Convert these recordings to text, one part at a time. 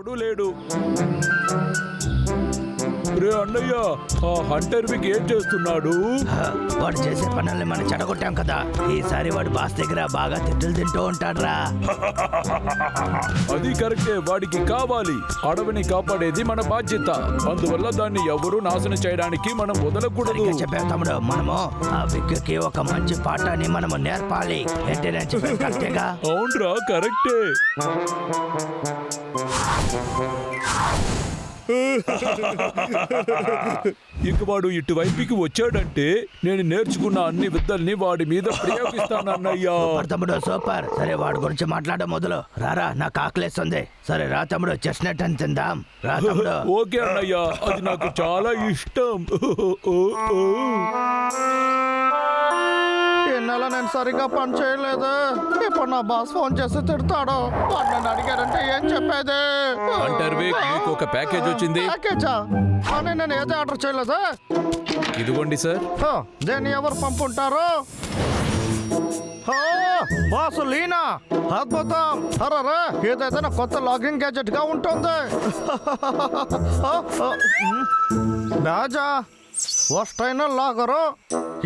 ఎప్పుడూ లేడు. రే అన్నయ్య, ఆ హంటర్ విక్ ఏం చేస్తున్నాడు? వాడు చేసే పనుల్ని మనం చెడగొట్టాం కదా, ఈసారి వాడు బాస్ దగ్గర బాగా తిట్టులు తింటూ ఉంటాడురా. అది కరెక్టే, వాడికి కావాలి. అడవిని కాపాడేది మన బాధ్యత. అందువల్ల దాన్ని ఎవరూ నాశనం చేయడానికి మనం వదలకూడదు. చెప్పావు తమ్ముడు, మనము ఆ విక్కి ఒక మంచి పాఠాన్ని మనము నేర్పాలి. ఏంటి నేను చెప్పాను కరెక్టేగా? అవునరా, కరెక్టే. ఇక వాడు ఇటువైపుకి వచ్చాడంటే నేను నేర్చుకున్న అన్ని విద్యల్ని వాడి మీద ప్రయోగిస్తానన్నయ్యా. తమ్ముడు సూపర్. సరే వాడి గురించి మాట్లాడడం మొదలు. రారా, నాకు ఆకలేస్తుంది. సరే రా తమ్ముడు, చెస్ట్నట్ అని తిందాం. రా తమ్ముడు. ఓకే అన్నయ్యా, అది నాకు చాలా ఇష్టం. నెల నేను సరిగ్గా పని చేయలేదు. ఇప్పుడు నా బాస్ ఫోన్ చేసి తిడతాడు. వాడు నన్ను అడిగారంటే ఏం చెప్పేది? హంటర్ విక్, మీకు ఒక ప్యాకేజ్ వచ్చింది. ప్యాకేజా? కానీ నేను ఏది ఆర్డర్ చేయలేదు. ఇదిగోండి సార్. దేన్ని ఎవరు పంపుంటారు? బాసు లీనా, అద్భుతం. అరే, ఏదైనా కొత్త లాగింగ్ గ్యాజెట్ గా ఉంటుంది. బాజా, వస్తైన లాగరు.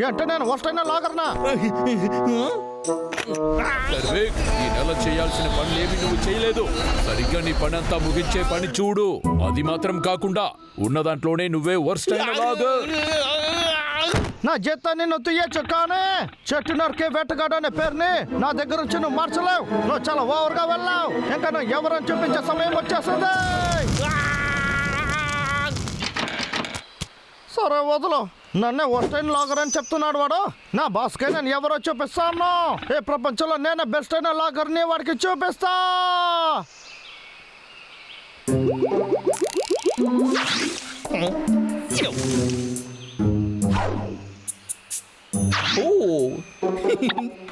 అంటే నేను వస్తైన లాగర్నా? ఈ నెల చేయాల్సిన పనులేమి నువ్వు చేయలేదు. సరిగ్గా నీ పని అంతా ముగించే పని చూడు. అది మాత్రం కాకుండా ఉన్న దాంట్లోనే నువ్వే వర్స్ట్ అయిన లాగర్. నా జీతాన్ని నువ్వు తీయచ్చు, కానీ చెట్టు నరికే వేటగాడు అనే పేరుని నా దగ్గర నుంచి నువ్వు మార్చలేవు. నువ్వు చాలా ఓవర్గా వెళ్ళావు. ఇంకా నువ్వు ఎవరని చూపించే సమయం వచ్చేస్తుంది. సరే వదులు. నన్నే వస్టైన్ లాగర్ అని చెప్తున్నాడు వాడు. నా బాస్కే నేను ఎవరో చూపిస్తాను. ఈ ప్రపంచంలో నేనే బెస్ట్ అయిన లాగర్ని వాడికి చూపిస్తా.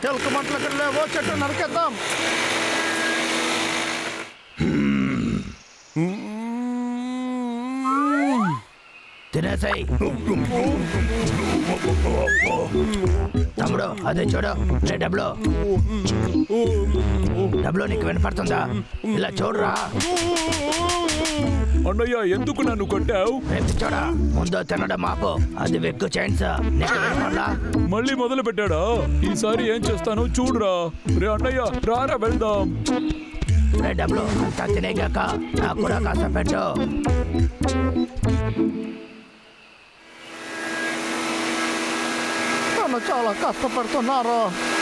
తెలుగు మట్లకి లేవో, చెట్టు నరికేద్దాం. తినేసాయి తమ్ముడు. అదే చూడు. డబ్లో నీకు వినపడుతుందా? ఇలా చూడరా. అన్నయ్య, ఎందుకు నన్ను కొట్టావు? చూడా, ముందు తినడం ఆపు. అది వెక్కు చైన్స్. నీకు వినపడలా? మళ్ళీ మొదలు పెట్టాడా? ఈసారి ఏం చేస్తాను చూడురా. రే అన్నయ్య, రారా వెళ్దాం. డబ్లో అంతా తినేగాక నాకు కూడా కాస్త పెట్టు. చాలా కష్టపడుతున్నారు.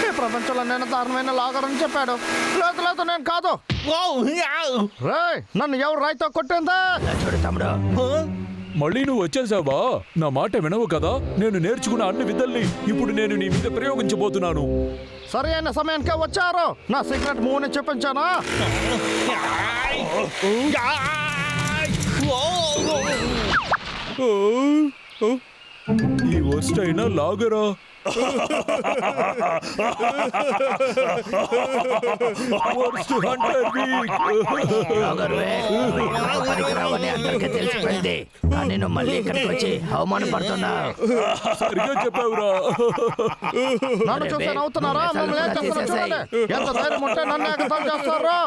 ఈ ప్రపంచంలో నేను దారుణమైన లాగరని చెప్పాడు. లేదు లేదు, నేను కాదు. రేయ్, నన్ను ఎవరు రాయితో కొట్టిందా? చూడు తమ్ముడు, మళ్ళీ నువ్వు వచ్చేసావా? నా మాట వినవు కదా? నేను నేర్చుకున్న అన్ని విధల్ని ఇప్పుడు నేను నీ మీద ప్రయోగించబోతున్నాను. సరి అయిన సమయానికే వచ్చారు. నా సీక్రెట్ మూవ్ని చూపించానా? ఈ వర్స్ట్ అయినా లాగరా? అందరికీ తెలిసిపోయింది, కానీ నువ్వు మళ్ళీ ఇక్కడికి వచ్చి అవమానపడుతున్నావు. సరిగ్గా చెప్పావురా. నన్ను చూస్తే నవ్వుతున్నారా? ఎంత ధైర్యం ఉంటే నన్ను ఎగతాళి చేస్తారు?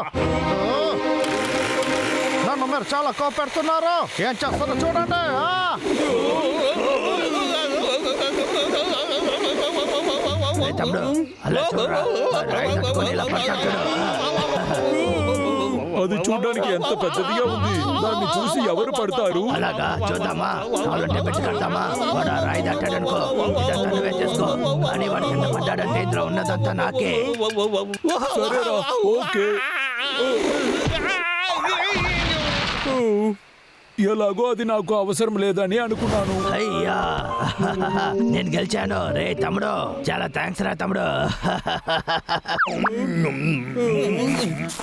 నన్ను మీరు చాలా కోపెడుతున్నారు. ఏం చేస్తారో చూడండి. తమ్ముడు, అలా చూడరా. అది చూడడానికి ఎంత పెద్దదిగా ఉంది. దాన్ని చూసి ఎవరు పడతారు? అలాగా చూద్దామా? కావాలంటే పెట్టి కడతామా? వాడు ఆ రాయి తట్టాడనుకో, ఇదంతా నువ్వే చేసుకో. కానీ వాడి కింద పడ్డాడంటే ఇందులో ఉన్నదంతా నాకే. సరేరా, ఓకే. ఎలాగో అది నాకు అవసరం లేదని అనుకున్నాను. అయ్యా, నేను గెలిచాను. రే తమ్ముడు, చాలా థ్యాంక్స్ రా తమ్ముడు.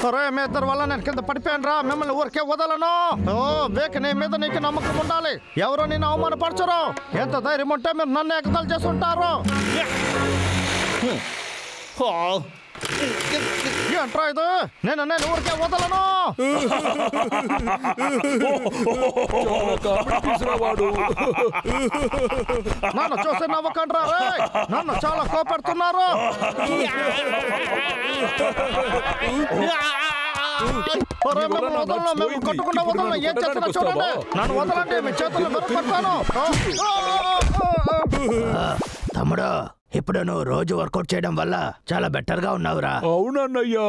సరే, మీ ఇద్దరు వల్ల నేను కింద పడిపోయాను రా. మిమ్మల్ని ఊరికే వదలను. వేక నీ మీద నీకు నమ్మకం ఉండాలి. ఎవరో నేను అవమానపరచరు. ఎంత ధైర్యం ఉంటే మీరు నన్ను ఎగతాళి చేసి ఉంటారు. ఏంట్రా ఇది? నేను ఊరికే వదలను. నన్ను చూసి నవ్వకండ్రా. నన్ను చాలా కోపెడుతున్నారు. ఒరే, నీ వల్ల మిమ్మల్ని నా వదలను, నట్స్ మిమ్మల్ని పోయింది. కొట్టకుండా ఇప్పుడు వదలను. నన్ను ఏం చేస్తున్నా కొట్టడానికి చూడండి. వస్తావా? నన్ను వదలండి, మీ చేతులు మెరుగుపడతాను. తమ్ముడు, ఇప్పుడు నువ్వు రోజు వర్కౌట్ చేయడం వల్ల చాలా బెటర్ గా ఉన్నావురా. అవునన్నయ్యా.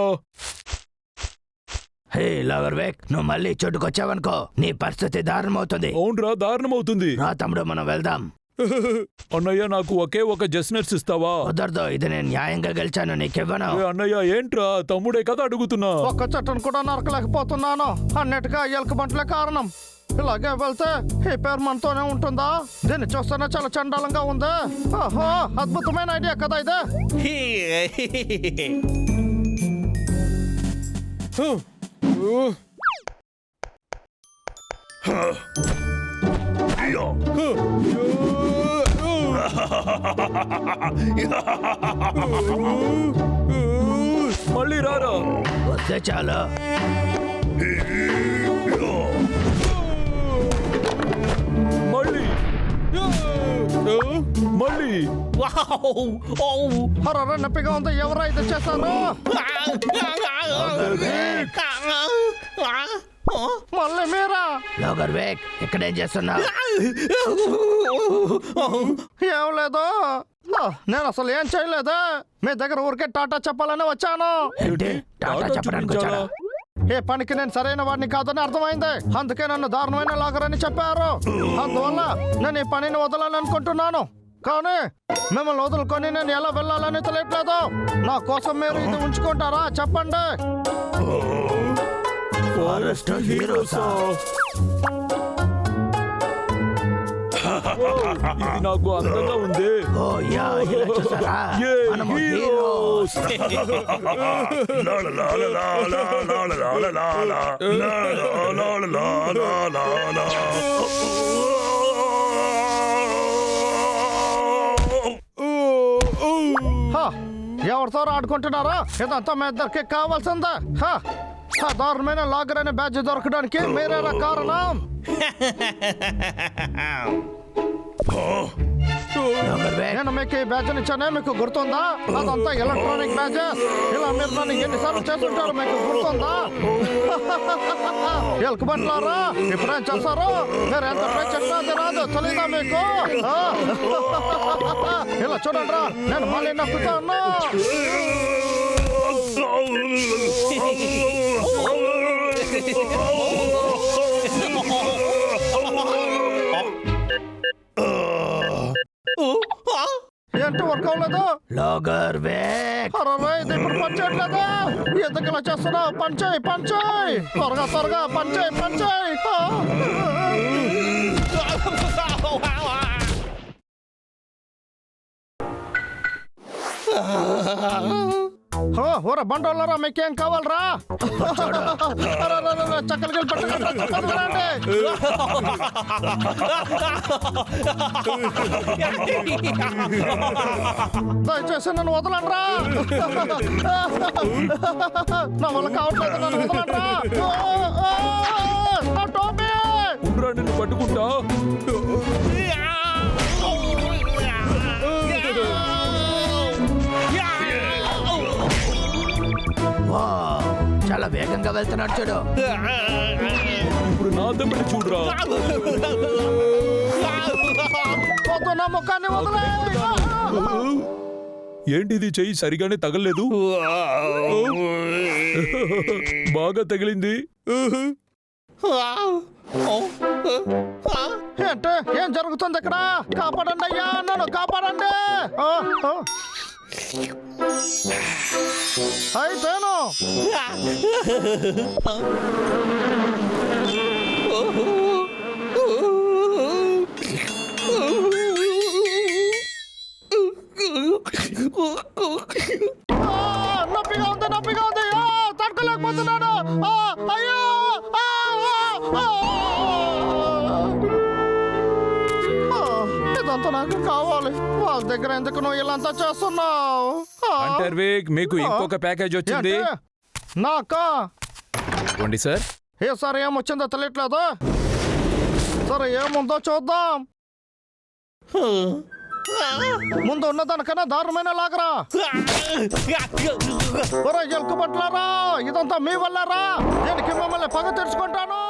హే లాగర్వేక్, నువ్వు మళ్ళీ చోటుకొచ్చావనుకో నీ పరిస్థితి దారుణమవుతుంది. అవునరా, దారుణం అవుతుంది. రా తమ్ముడు, మనం వెళ్దాం. అన్నయ్య, నాకు ఒకే ఒక జస్ట్ నర్స్ ఇస్తావా? కుదరదు, ఇది నేను న్యాయంగా గెలిచాను, నీకివ్వను. ఏ అన్నయ్య, ఏంట్రా? తమ్ముడే కదా అడుగుతున్నా. ఒక్క చెట్టును కూడా నరకలేకపోతున్నాను. అన్నిటిగా ఎలుకబంట్లే కారణం. ఇలాగే వెళ్తే ఈ పేరు మనతోనే ఉంటుందా? దీన్ని చూస్తేనే చాలా చండాలంగా ఉంది. ఓహో, అద్భుతమైన ఐడియా కదా ఇదే. మళ్ళీ రారా. వస్తే చాలు. మళ్ళీ మళ్ళీ అరే, నొప్పిగా ఉంది. ఎవరా ఇది చేశారు? మళ్ళీ మీరా? లాగర్వేక్, ఇక్కడేం చేస్తున్నావు? ఏం లేదు. నేను అసలు ఏం చేయలేదు. మీ దగ్గర ఊరికే టాటా చెప్పాలని వచ్చాను. ఏంటి టాటా చెప్పడానికి వచ్చాడా? ఏ పనికి నేను సరైన వాడిని కాదని అర్థమైంది. అందుకే నన్ను దారుణమైన లాగరని చెప్పారు. అందువల్ల నేను ఈ పనిని వదలాలని అనుకుంటున్నాను. కానీ మిమ్మల్ని వదులుకొని నేను ఎలా వెళ్ళాలని తెలియట్లేదు. నా కోసం మీరు ఇది ఉంచుకుంటారా? చెప్పండి. ఫారెస్ట్ హీరోసా? ఇది నాకు అందంగా ఉంది. ఓ యా, ఇలా చూసారా? యే, మనము హీరోస్. హా, ఎవరితో ఆడుకుంటున్నారా? ఇదంతా మీ ఇద్దరికి కావాల్సిందే. హా, ఆ దారుణమైన లాగర్ అనే బ్యాడ్జ్ దొరకడానికి మీరేరా కారణం. లాగర్వేక్, నేను మీకు ఈ బ్యాడ్జ్ ఇచ్చానే, మీకు గుర్తుందా? అదంతా ఎలక్ట్రానిక్ బ్యాడ్జెస్. ఇలా మీరు నన్ను ఎన్నిసార్లు చేస్తుంటారు, మీకు గుర్తుందా? ఎలుకబంట్లారా, ఇప్పుడేం చేస్తారు? మీరు ఎంత ట్రై చేసినా అది రాదు, తెలీదా మీకు? ఆ? ఇలా చూడండి రా, నేను మళ్ళీ నొక్కుతాను. ఏంటి వర్క్ అవ్వలేదు? లాగర్వేక్, అరే, ఇది ఇప్పుడు పని చేయట్లేదు. ఎందుకు ఇలా చేస్తున్నావు? పని చేయి, పని చేయి, త్వరగా త్వరగా పని చేయి, పని చేయి. ఊర బండోళ్ళరా, మీకేం కావాలరా? చక్కలు గెలి పట్టుకుంటే దయచేసి నన్ను వదలండ్రా. నా వల్ల కావట్లేదు, నన్ను వదలండ్రా. నా టోపీ. ఉండ్రా, నిన్ను పట్టుకుంటా. వావ్, చాలా వేగంగా వెళ్తున్నాడు చూడు. ఇప్పుడు నా దెబ్బని చూడురా. వద్దు, నా ముఖాన్ని వదిలే. ఏంటిది? చెయ్యి సరిగానే తగలలేదు. బాగా తగిలింది. ఏంటి? ఏం జరుగుతుంది ఇక్కడ? కాపాడండి అయ్యా, నన్ను కాపాడండి. అయితేను నొప్పిగా ఉంది, నొప్పిగా ఉంది. తట్టుకోలేకపోతున్నాను. అయ్యో, ఇదంతా నాకు కావాలి. వాళ్ళ దగ్గర ఎందుకు నువ్వు ఇలాంతా చేస్తున్నావు? అంటర్వేక్, మీకు ఇంకొక ప్యాకేజ్ వచ్చింది. నాకా? ఇవ్వండి సార్. ఏ సార్, ఏమొచ్చిందో తెలియట్లేదు. సరే, ఏముందో చూద్దాం. ముందు ఉన్నదానికన్నా దారుణమైన లాగరా. ఒరే ఎలుకబంట్లారా, ఇదంతా మీ వల్లరా. దీనికి మిమ్మల్ని పగ తెరుచుకుంటాను.